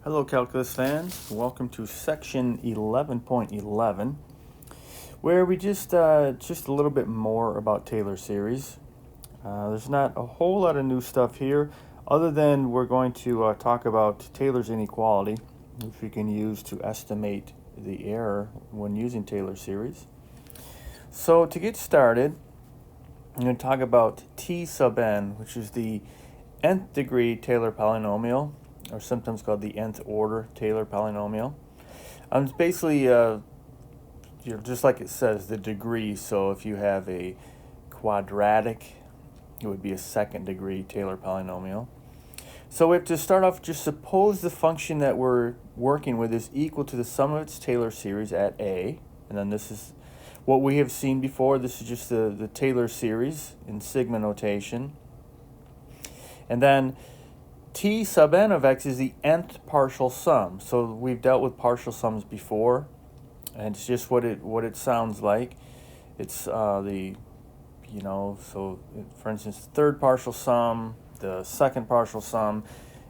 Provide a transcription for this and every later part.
Hello calculus fans, welcome to section 11.11 where we just a little bit more about Taylor series. There's not a whole lot of new stuff here other than we're going to talk about Taylor's inequality, which we can use to estimate the error when using Taylor series. So to get started, I'm going to talk about T sub n, which is the nth degree Taylor polynomial, or sometimes called the nth order Taylor polynomial. It's basically, just like it says, the degree. So if you have a quadratic, it would be a second degree Taylor polynomial. So we have to start off, just suppose the function that we're working with is equal to the sum of its Taylor series at A. And then this is what we have seen before. This is just the Taylor series in sigma notation. And then T sub n of x is the nth partial sum. So we've dealt with partial sums before, and it's just what it sounds like. It's so for instance, the third partial sum, the second partial sum.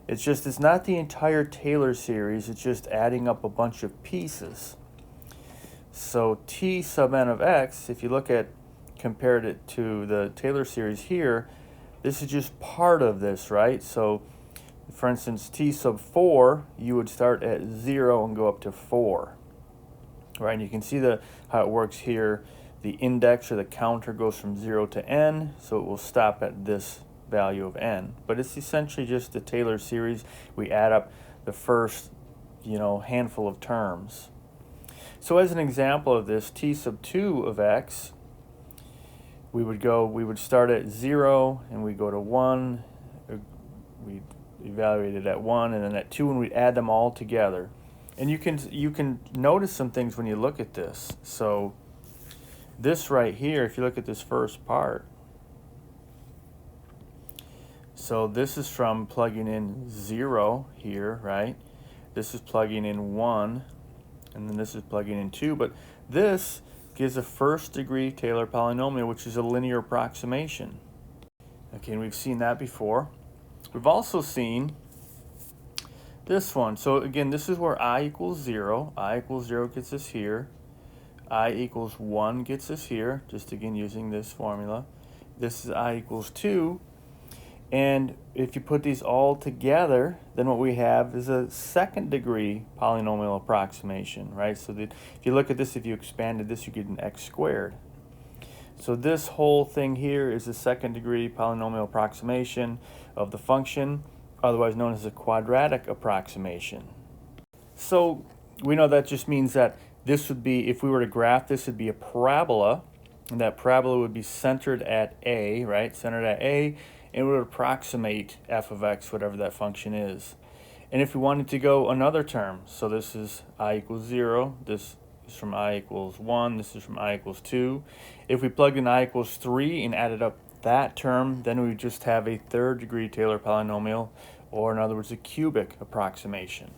It's not the entire Taylor series. It's just adding up a bunch of pieces. So T sub n of x, if you compared it to the Taylor series here, this is just part of this, right? So for instance, T sub 4, you would start at 0 and go up to 4. Right, and you can see how it works here. The index or the counter goes from 0 to n, so it will stop at this value of n. But it's essentially just the Taylor series. We add up the first, handful of terms. So as an example of this, T sub 2 of x, we would start at 0 and we go to 1. We evaluate it at 1, and then at 2, and we add them all together. And you can notice some things when you look at this. So this right here, if you look at this first part, so this is from plugging in 0 here, right? This is plugging in 1, and then this is plugging in 2. But this gives a first degree Taylor polynomial, which is a linear approximation. Okay, and we've seen that before. We've also seen this one. So again, this is where I equals 0. I equals 0 gets us here. I equals 1 gets us here, just again using this formula. This is I equals 2. And if you put these all together, then what we have is a second degree polynomial approximation, right? So that if you look at this, if you expanded this, you get an x squared. So this whole thing here is a second degree polynomial approximation of the function, otherwise known as a quadratic approximation. So we know that just means that this would be, if we were to graph, this would be a parabola, and that parabola would be centered at A, right? Centered at A, and it would approximate f of x, whatever that function is. And if we wanted to go another term, so this is I equals 0, this is from I equals 1, this is from I equals 2. If we plugged in I equals 3 and added up that term, then we would just have a third degree Taylor polynomial, or in other words, a cubic approximation.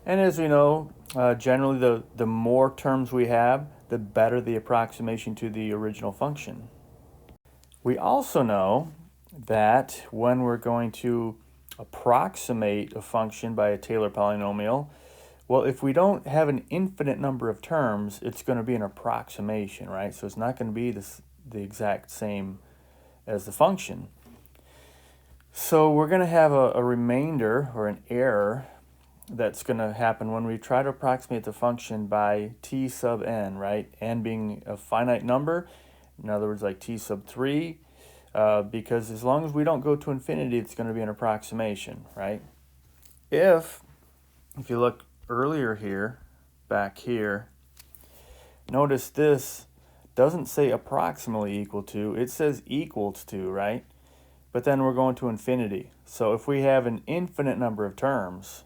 And as we know, generally the more terms we have, the better the approximation to the original function. We also know that when we're going to approximate a function by a Taylor polynomial, well, if we don't have an infinite number of terms, it's going to be an approximation, right? So it's not going to be the exact same as the function. So we're going to have a remainder or an error that's going to happen when we try to approximate the function by t sub n, right? N being a finite number, in other words, like t sub 3, because as long as we don't go to infinity, it's going to be an approximation, right? If you look earlier here, back here, notice this doesn't say approximately equal to, it says equals to, right? But then we're going to infinity. So if we have an infinite number of terms,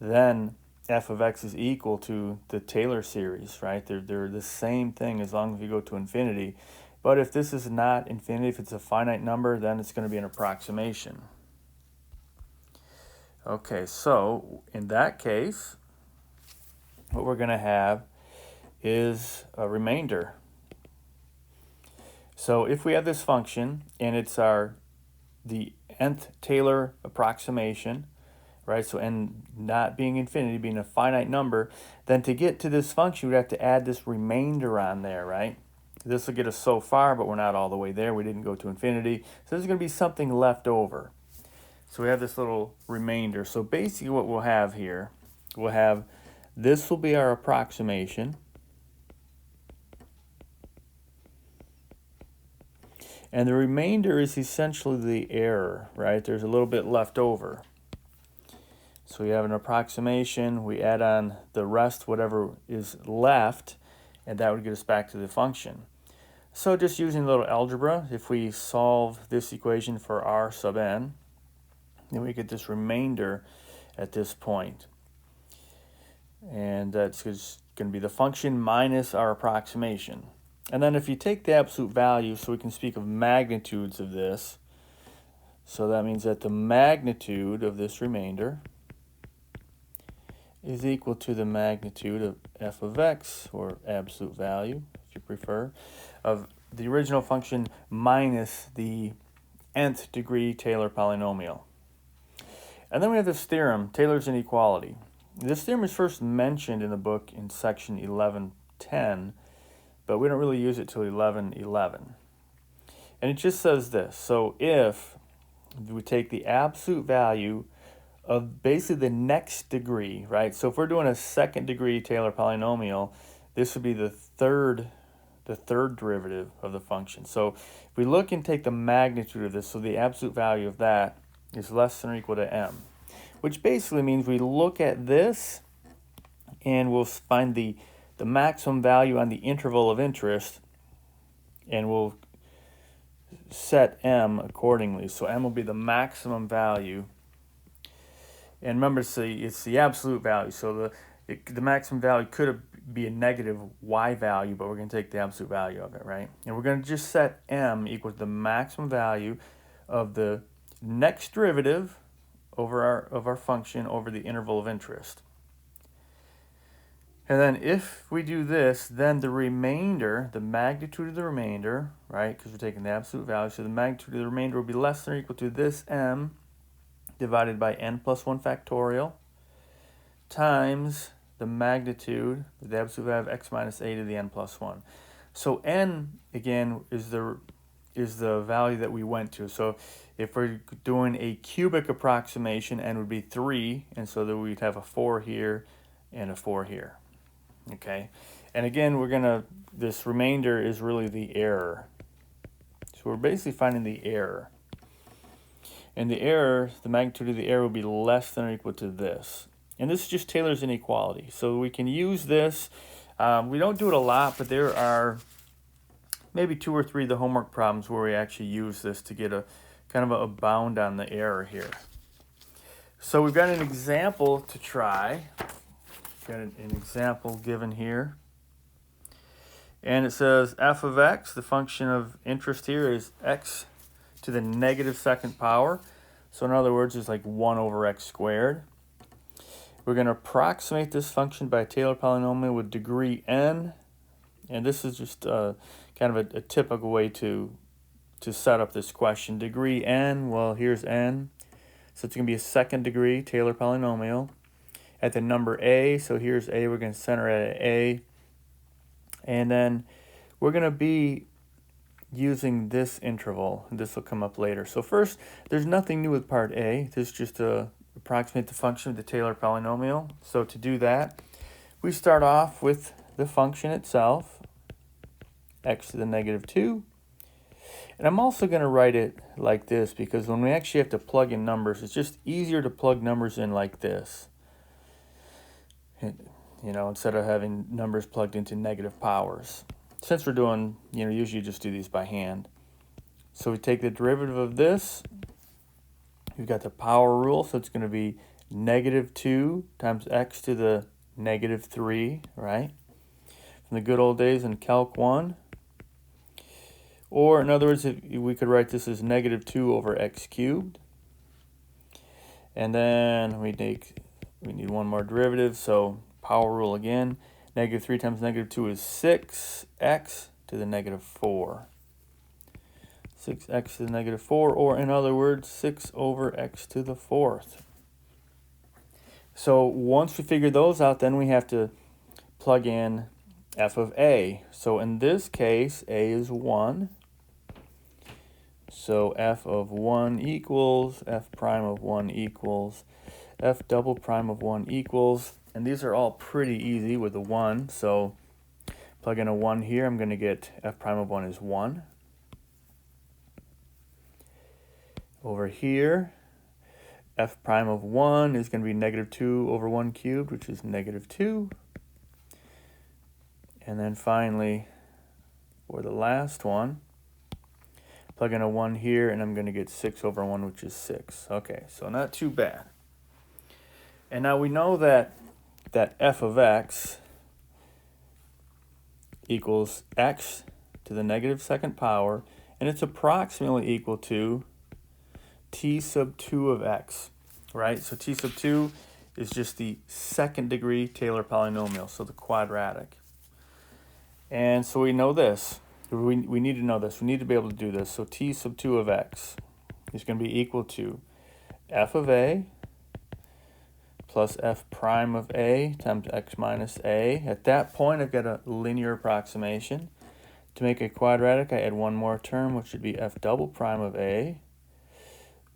then f of x is equal to the Taylor series, right? They're the same thing as long as we go to infinity. But if this is not infinity, if it's a finite number, then it's going to be an approximation. Okay, so in that case, what we're going to have is a remainder. So if we have this function and it's the nth Taylor approximation, right? So n not being infinity, being a finite number, then to get to this function, we'd have to add this remainder on there, right? This will get us so far, but we're not all the way there. We didn't go to infinity. So there's going to be something left over. So we have this little remainder. So basically what we'll have here, we'll have, this will be our approximation. And the remainder is essentially the error, right? There's a little bit left over. So we have an approximation, we add on the rest, whatever is left, and that would get us back to the function. So just using a little algebra, if we solve this equation for r sub n, then we get this remainder at this point. And that's just going to be the function minus our approximation. And then if you take the absolute value, so we can speak of magnitudes of this, so that means that the magnitude of this remainder is equal to the magnitude of f of x, or absolute value, if you prefer, of the original function minus the nth degree Taylor polynomial. And then we have this theorem, Taylor's inequality. This theorem is first mentioned in the book in section 1110, but we don't really use it till 1111. And it just says this: so if we take the absolute value of basically the next degree, right? So if we're doing a second degree Taylor polynomial, this would be the third derivative of the function. So if we look and take the magnitude of this, so the absolute value of that is less than or equal to m, which basically means we look at this and we'll find the maximum value on the interval of interest, and we'll set m accordingly. So m will be the maximum value. And remember, it's the absolute value. So the maximum value could be a negative y value, but we're going to take the absolute value of it, right? And we're going to just set m equal to the maximum value of the next derivative of our function over the interval of interest. And then if we do this, then the remainder, the magnitude of the remainder, right, because we're taking the absolute value, so the magnitude of the remainder will be less than or equal to this m divided by n plus 1 factorial times the magnitude, the absolute value of x minus a to the n plus 1. So n, again, is the value that we went to. So if we're doing a cubic approximation, n would be 3, and so that we'd have a 4 here and a 4 here. Okay, and again, this remainder is really the error. So we're basically finding the error. And the error, the magnitude of the error will be less than or equal to this. And this is just Taylor's inequality. So we can use this. We don't do it a lot, but there are maybe 2 or 3 of the homework problems where we actually use this to get a kind of a bound on the error here. So we've got an example to try. Got an example given here. And it says f of x, the function of interest here, is x to the negative second power. So in other words, it's like 1 over x squared. We're going to approximate this function by a Taylor polynomial with degree n. And this is just kind of a typical way to set up this question. Degree n, well, here's n. So it's going to be a second degree Taylor polynomial at the number a. So here's a, we're going to center at a. And then we're going to be using this interval. This will come up later. So first, there's nothing new with part A. This is just to approximate the function of the Taylor polynomial. So to do that, we start off with the function itself, x to the negative 2. And I'm also going to write it like this because when we actually have to plug in numbers, it's just easier to plug numbers in like this. You know, instead of having numbers plugged into negative powers. Since we're doing, usually just do these by hand. So we take the derivative of this. We've got the power rule, so it's going to be negative 2 times x to the negative 3, right? From the good old days in Calc 1. Or, in other words, we could write this as negative 2 over x cubed. And then we need one more derivative, so power rule again. Negative 3 times negative 2 is 6x to the negative 4. 6x to the negative 4, or in other words, 6 over x to the 4th. So once we figure those out, then we have to plug in f of a. So in this case, a is 1. So f of 1 equals f prime of 1 equals f double prime of 1 equals, and these are all pretty easy with a 1. So plug in a 1 here, I'm going to get f prime of 1 is 1. Over here, f prime of 1 is going to be negative 2 over 1 cubed, which is negative 2. And then finally, for the last one, plug in a 1 here, and I'm going to get 6 over 1, which is 6. Okay, so not too bad. And now we know that f of x equals x to the negative second power, and it's approximately equal to t sub 2 of x, right? So t sub 2 is just the second degree Taylor polynomial, so the quadratic. And so we know this. We need to know this. We need to be able to do this. So t sub 2 of x is going to be equal to f of a plus f prime of a times x minus a. At that point, I've got a linear approximation. To make a quadratic, I add one more term, which would be f double prime of a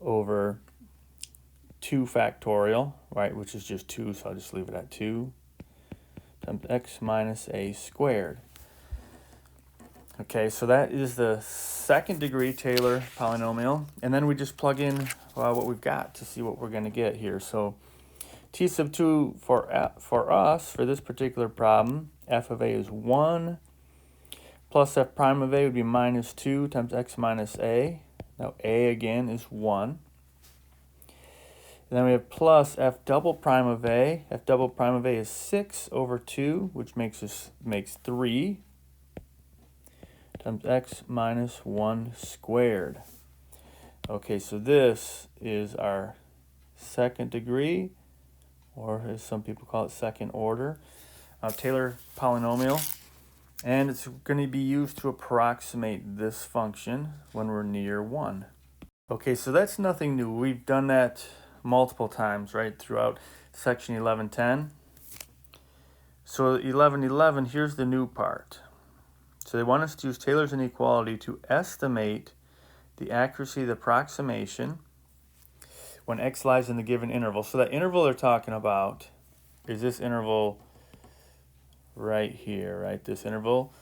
over 2 factorial, right, which is just 2, so I'll just leave it at 2, times x minus a squared. Okay, so that is the second degree Taylor polynomial, and then we just plug in what we've got to see what we're going to get here. So t sub 2 for us, for this particular problem, f of a is 1, plus f prime of a would be minus 2 times x minus a. Now a again is 1. And then we have plus f double prime of a. F double prime of a is 6 over 2, which makes 3 times x minus 1 squared. Okay, so this is our second degree, or as some people call it, second order, Taylor polynomial. And it's going to be used to approximate this function when we're near 1. Okay, so that's nothing new. We've done that multiple times, right, throughout section 1110. So 1111, here's the new part. So they want us to use Taylor's inequality to estimate the accuracy of the approximation when x lies in the given interval. So that interval they're talking about is this interval right here, right? This interval,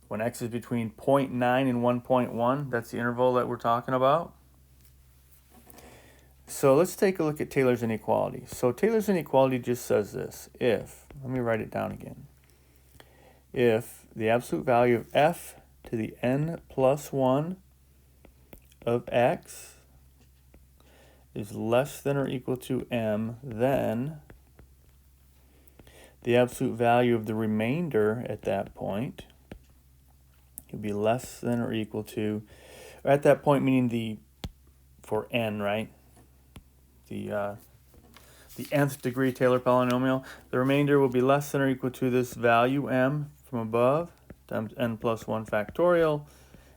when x is between 0.9 and 1.1, that's the interval that we're talking about. So let's take a look at Taylor's inequality. So Taylor's inequality just says this: if, let me write it down again, if the absolute value of f to the n plus 1 of x is less than or equal to m, then the absolute value of the remainder at that point would be less than or equal to, or at that point meaning for n, right? The nth degree Taylor polynomial, the remainder will be less than or equal to this value m from above times n plus 1 factorial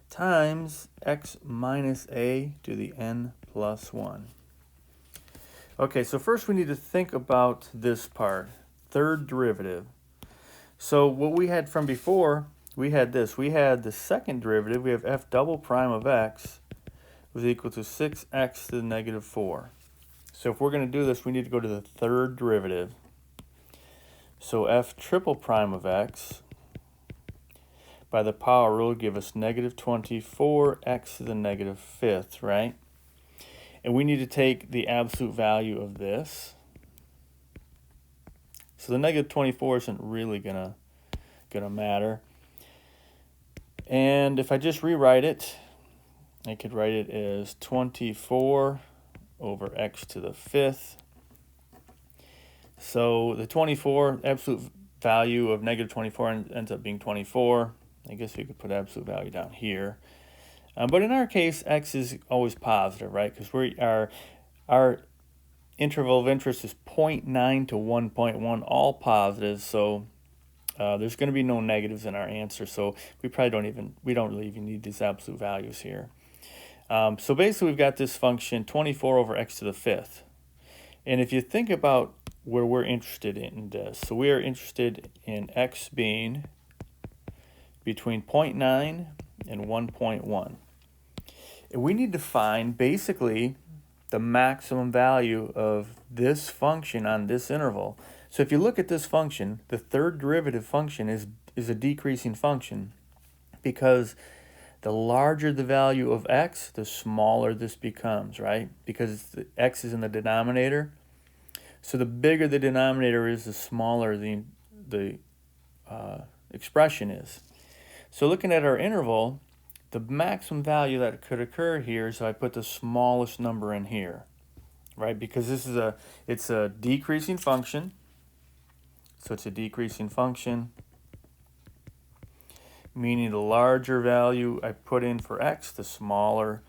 times x minus a to the n plus 1. Okay, so first we need to think about this part, third derivative. So what we had from before, we had this. We had the second derivative. We have f double prime of x was equal to 6x to the negative 4. So if we're going to do this, we need to go to the third derivative. So f triple prime of x by the power rule give us negative 24x to the negative 5th, right? And we need to take the absolute value of this. So the negative 24 isn't really gonna matter. And if I just rewrite it, I could write it as 24 over x to the 5th. So the 24, absolute value of negative 24 ends up being 24. I guess we could put absolute value down here. But in our case, x is always positive, right? Because our interval of interest is 0.9 to 1.1, all positives. So there's going to be no negatives in our answer. So we don't really even need these absolute values here. So basically, we've got this function 24 over x to the 5th. And if you think about where we're interested in this. So we are interested in x being between 0.9 and 1.1. And we need to find basically the maximum value of this function on this interval. So if you look at this function, the third derivative function is a decreasing function, because the larger the value of x, the smaller this becomes, right? Because the x is in the denominator. So the bigger the denominator is, the smaller the expression is. So looking at our interval, the maximum value that could occur here is I put the smallest number in here, right? Because it's a decreasing function. So it's a decreasing function, meaning the larger value I put in for x, the smaller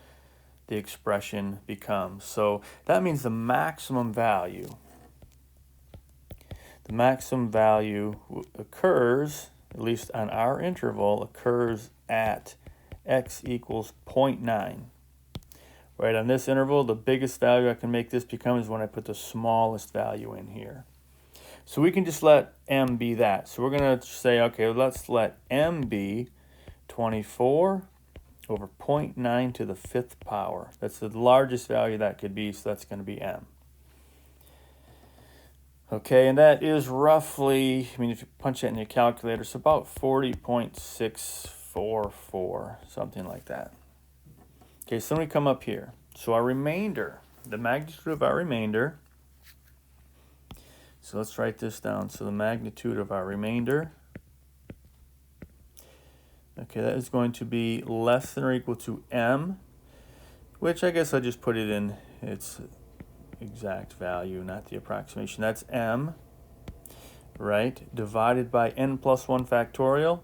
the expression becomes. So that means the maximum value occurs, at least on our interval, occurs at x equals 0.9. Right, on this interval, the biggest value I can make this become is when I put the smallest value in here. So we can just let m be that. So we're going to say, okay, let's let m be 24 over 0.9 to the 5th power. That's the largest value that could be, so that's going to be m. Okay, and that is roughly, I mean, if you punch that in your calculator, it's about 40.644, something like that. Okay, so then we come up here. So our remainder, the magnitude of our remainder, so let's write this down. So the magnitude of our remainder, okay, that is going to be less than or equal to m, which I guess I'll just put it in its exact value, not the approximation. That's m, right, divided by n plus 1 factorial.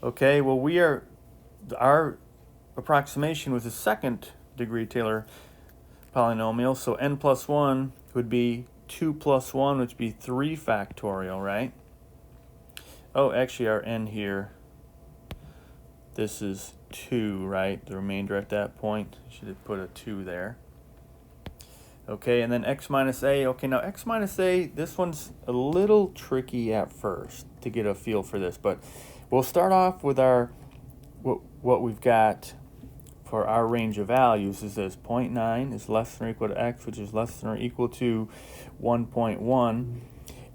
Okay, well, our approximation was a second degree Taylor polynomial, so n plus 1 would be 2 plus 1, which would be 3 factorial, right? Oh, actually our n here, this is 2, right? The remainder at that point, should have put a 2 there. Okay, and then x minus a. Okay, now x minus a, this one's a little tricky at first to get a feel for this, but we'll start off with our what we've got for our range of values is this 0.9 is less than or equal to x, which is less than or equal to 1.1.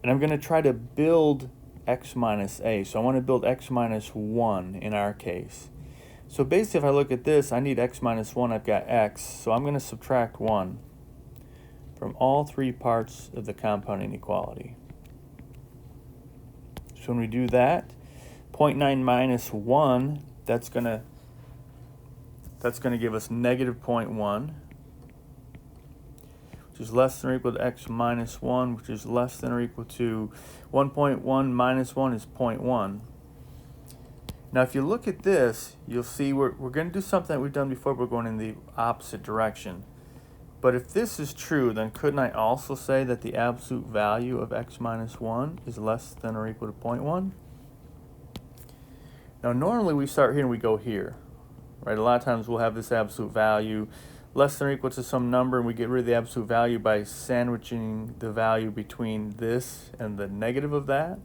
And I'm going to try to build x minus a. So I want to build x minus 1 in our case. So basically, if I look at this, I need x minus 1, I've got x. So I'm going to subtract 1 from all three parts of the compound inequality. So when we do that, 0.9 minus 1, that's going to give us negative 0.1, which is less than or equal to x minus 1, which is less than or equal to 1.1 minus 1 is 0.1. Now, if you look at this, you'll see we're going to do something that we've done before. We're going in the opposite direction. But if this is true, then couldn't I also say that the absolute value of x minus 1 is less than or equal to 0.1? Now, normally we start here and we go here, right? A lot of times we'll have this absolute value less than or equal to some number, and we get rid of the absolute value by sandwiching the value between this and the negative of that.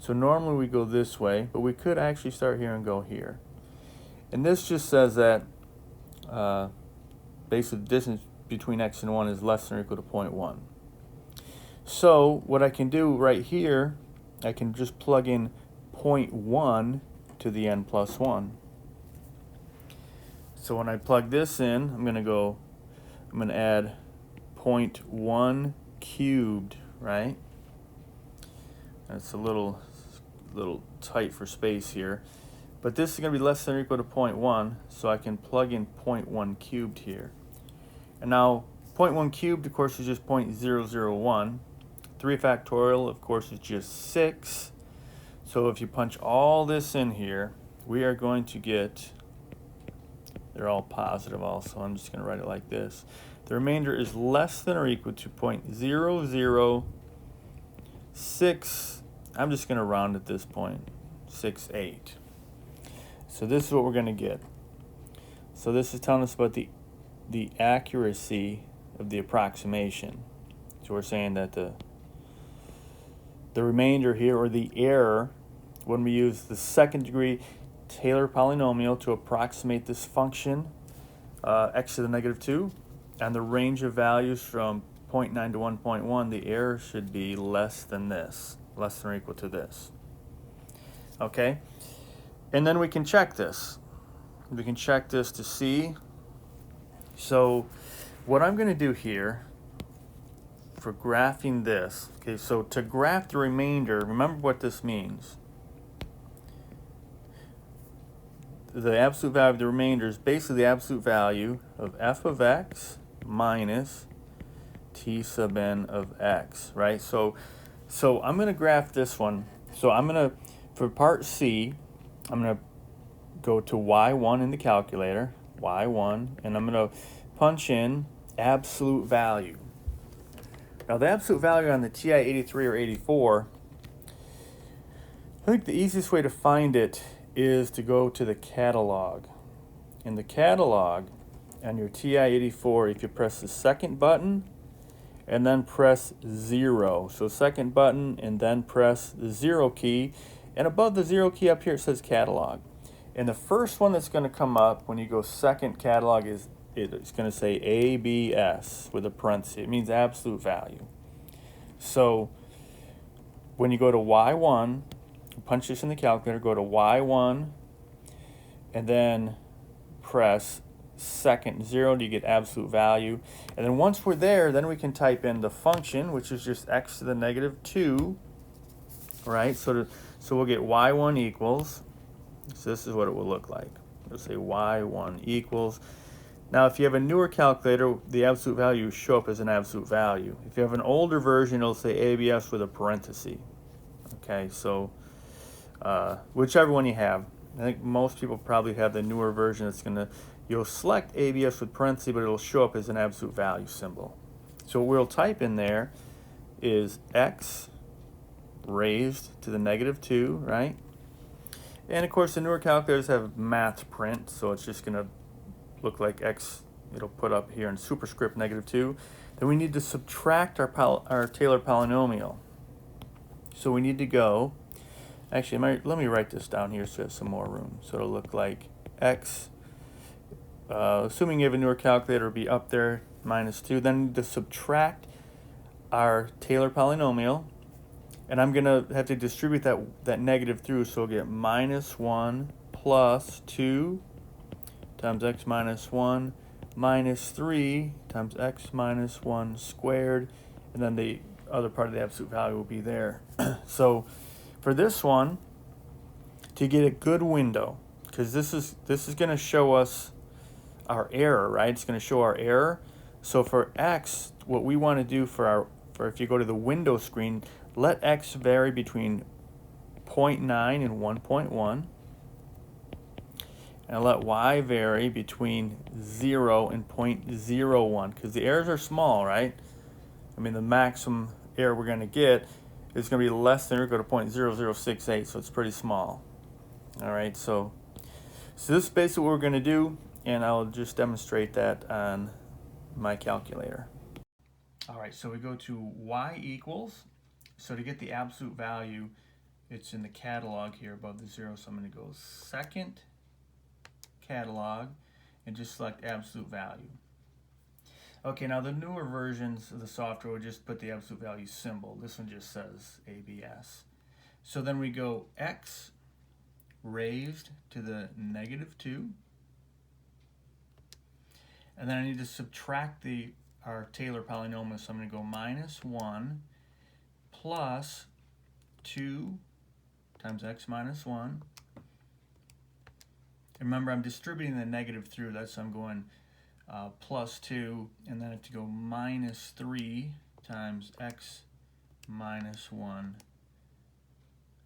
So normally we go this way, but we could actually start here and go here. And this just says that basically the distance between x and 1 is less than or equal to 0.1. So what I can do right here, I can just plug in 0.1 to the n plus 1. So when I plug this in, I'm going to add 0.1 cubed, right? That's a little tight for space here. But this is going to be less than or equal to 0.1, so I can plug in 0.1 cubed here. And now 0.1 cubed, of course, is just 0.001. 3 factorial, of course, is just 6. So if you punch all this in here, we are going to get, they're all positive also, I'm just going to write it like this. The remainder is less than or equal to 0.006, I'm just going to round at this point, 68. So this is what we're going to get. So this is telling us about the accuracy of the approximation. So we're saying that the remainder here, or the error, when we use the second degree Taylor polynomial to approximate this function, x to the negative 2, and the range of values from 0.9 to 1.1, the error should be less than this, less than or equal to this. Okay? And then we can check this. We can check this to see. So what I'm going to do here for graphing this, okay, so to graph the remainder, remember what this means. The absolute value of the remainder is basically the absolute value of f of x minus t sub n of x, right? So I'm going to graph this one. So I'm going to, for part C, I'm going to go to y1 in the calculator, y1, and I'm going to punch in absolute value. Now the absolute value on the TI 83 or 84, I think the easiest way to find it is to go to the catalog. In the catalog, on your TI 84, if you press the second button and then press 0, so second button and then press the 0 key, and above the 0 key up here it says catalog. And the first one that's going to come up when you go second catalog is it's going to say ABS with a parenthesis. It means absolute value. So when you go to Y1, punch this in the calculator, go to Y1, and then press second 0 to get absolute value. And then once we're there, then we can type in the function, which is just x to the negative 2, right? So we'll get Y1 equals, so this is what it will look like. We'll say Y1 equals. Now, if you have a newer calculator, the absolute value will show up as an absolute value. If you have an older version, it'll say ABS with a parenthesis. Okay, so whichever one you have. I think most people probably have the newer version that's going to, you'll select ABS with parentheses, but it'll show up as an absolute value symbol. So what we'll type in there is x raised to the negative 2, right? And of course, the newer calculators have math print, so it's just going to look like x, it'll put up here in superscript negative 2. Then we need to subtract our Taylor polynomial. So we need to go, actually, let me write this down here so I have some more room. So it'll look like x, assuming you have a newer calculator, it'll be up there, minus 2. Then we need to subtract our Taylor polynomial. And I'm going to have to distribute that negative through, so we'll get minus 1 plus 2 times x minus 1 minus 3 times x minus 1 squared, and then the other part of the absolute value will be there. So for this one, to get a good window, because this is going to show us our error, right? It's going to show our error. So for x, what we want to do for if you go to the window screen, let x vary between 0.9 and 1.1. And let y vary between 0 and 0.01, because the errors are small, right? I mean, the maximum error we're going to get is going to be less than or equal to 0.0068, so it's pretty small. All right, so this is basically what we're going to do, and I'll just demonstrate that on my calculator. All right, so we go to y equals. So to get the absolute value, it's in the catalog here above the 0, so I'm going to go second catalog and just select absolute value. Okay, now the newer versions of the software will just put the absolute value symbol. This one just says ABS. So then we go x raised to the negative 2. And then I need to subtract our Taylor polynomial, so I'm going to go minus 1 plus 2 times x minus 1. Remember, I'm distributing the negative through, that's so I'm going plus 2, and then I have to go minus 3 times x minus 1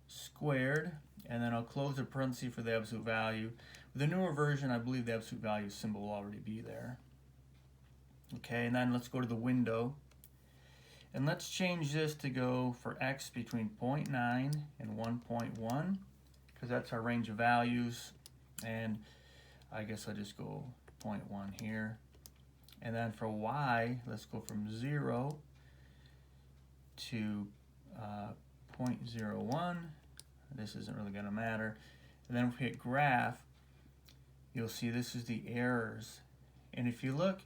squared, and then I'll close the parenthesis for the absolute value. With the newer version, I believe the absolute value symbol will already be there. Okay, and then let's go to the window, and let's change this to go for x between 0.9 and 1.1, because that's our range of values. And I guess I'll just go 0.1 here. And then for y, let's go from 0 to 0.01. This isn't really going to matter. And then if we hit graph, you'll see this is the errors. And if you look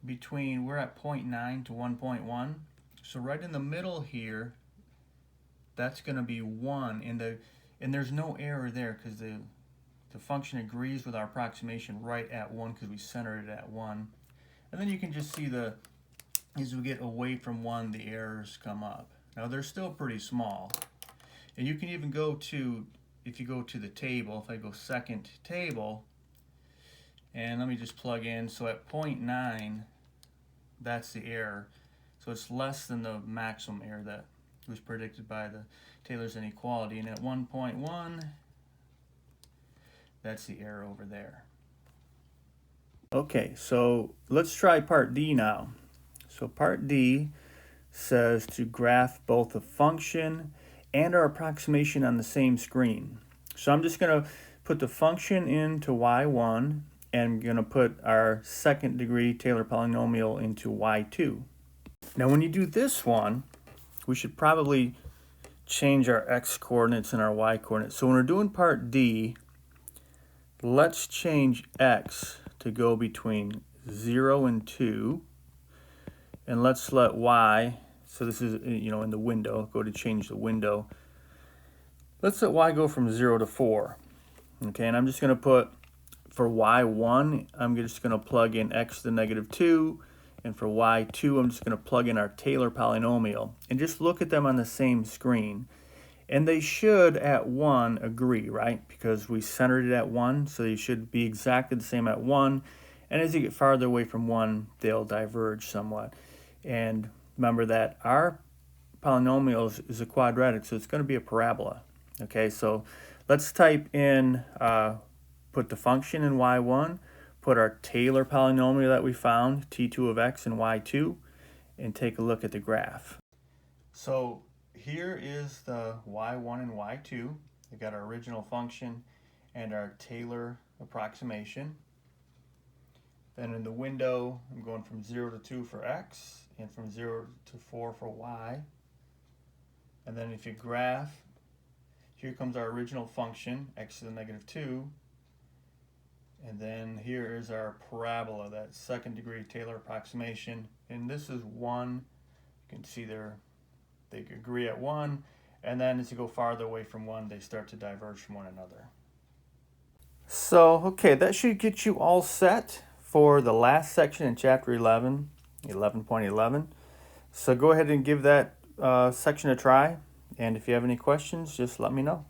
between, we're at 0.9 to 1.1. So right in the middle here, that's going to be 1. And there's no error there because the function agrees with our approximation right at 1 because we centered it at 1. And then you can just see as we get away from 1, the errors come up. Now they're still pretty small. And you can even go to, if you go to the table, if I go second table, and let me just plug in, so at 0.9, that's the error. So it's less than the maximum error that was predicted by the Taylor's inequality. And at 1.1, that's the error over there. Okay, so let's try part D now. So part D says to graph both the function and our approximation on the same screen. So I'm just going to put the function into y1 and I'm going to put our second degree Taylor polynomial into y2. Now when you do this one, we should probably change our x coordinates and our y coordinates. So when we're doing part D, let's change x to go between 0 and 2. And let's let y, so this is, in the window, go to change the window. Let's let y go from 0 to 4. Okay, and I'm just going to put, for y1, I'm just going to plug in x to the negative 2. And for y2, I'm just going to plug in our Taylor polynomial. And just look at them on the same screen. And they should, at 1, agree, right? Because we centered it at 1, so they should be exactly the same at 1. And as you get farther away from 1, they'll diverge somewhat. And remember that our polynomial is a quadratic, so it's going to be a parabola. Okay, so let's type in, put the function in y1, put our Taylor polynomial that we found, t2 of x and y2, and take a look at the graph. So here is the y1 and y2. We've got our original function and our Taylor approximation. Then in the window, I'm going from 0 to 2 for x and from 0 to 4 for y. And then if you graph, here comes our original function, x to the negative 2. And then here is our parabola, that second degree Taylor approximation. And this is 1. You can see they agree at 1. And then as you go farther away from 1, they start to diverge from one another. So, okay, that should get you all set for the last section in chapter 11, 11.11. So go ahead and give that section a try. And if you have any questions, just let me know.